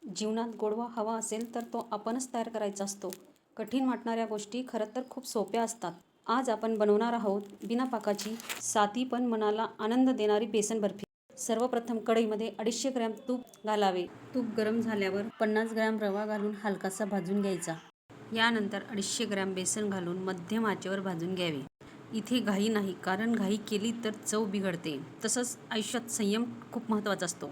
जीवनात गोडवा हवा असेल तर तो आपणच तयार करायचा असतो. कठीण वाटणाऱ्या गोष्टी खरं तर खूप सोप्या असतात. आज आपण बनवणार आहोत बिना पाकाची, साधी पण मनाला आनंद देणारी बेसन बर्फी. सर्वप्रथम कढईमध्ये 250 ग्रॅम तूप घालावे. तूप गरम झाल्यावर 50 ग्रॅम रवा घालून हलकासा भाजून घ्यायचा. यानंतर 250 ग्रॅम बेसन घालून मध्यम आचेवर भाजून घ्यावे. इथे घाई नाही, कारण घाई केली तर चव बिघडते. तसंच आयुष्यात संयम खूप महत्त्वाचा असतो.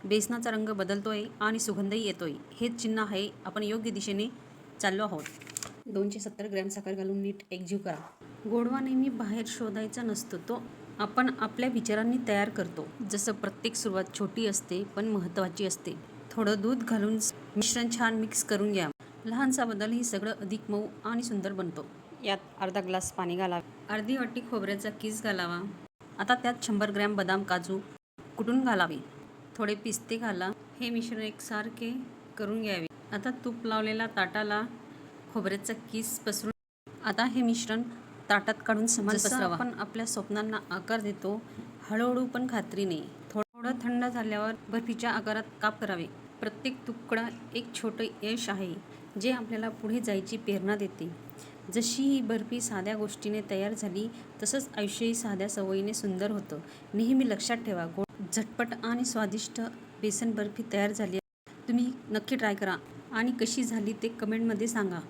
बेसनाचा रंग बदलतोय आणि सुगंधही येतोय, हेच चिन्ह आहे आपण योग्य दिशेने चाललो आहोत. 270 ग्रॅम साखर घालून नीट एकजीव करा. गोडवा नेहमी बाहेर शोधायचा नसतो, तो आपण आपल्या विचारांनी तयार करतो. जसं प्रत्येक सुरुवात छोटी असते पण महत्त्वाची असते. थोडं दूध घालून मिश्रण छान मिक्स करून घ्या. लहानसा बदल ही सगळं अधिक मऊ आणि सुंदर बनतो. यात अर्धा ग्लास पाणी घालावे. अर्धी वाटी खोबऱ्याचा कीस घालावा. आता त्यात 100 ग्रॅम बदाम काजू कुटून घालावे. थोडे पिस्ते घाला. हे मिश्रण एकसारखे करून घ्यावे. आता तूप लावलेल्या ताटाला खोबऱ्याचा कीस पसरून आता हे मिश्रण ताटात काढून समान पसरवा. आपण आपल्या स्वप्नांना आकार देतो, हळूहळू पण खात्रीने. थोडं थंड झाल्यावर बर्फीच्या आकारात काप करावे. प्रत्येक तुकडा एक छोटं यश आहे, जे आपल्याला पुढे जायची प्रेरणा देते. जशी ही बर्फी साध्या गोष्टीने तयार झाली, तसंच आयुष्यही साध्या सवयीने सुंदर होतं. नेहमी लक्षात ठेवा, झटपट आणि स्वादिष्ट बेसन बर्फी तयार झाली आहे. तुम्ही नक्की ट्राय करा आणि कशी झाली ते कमेंटमध्ये सांगा.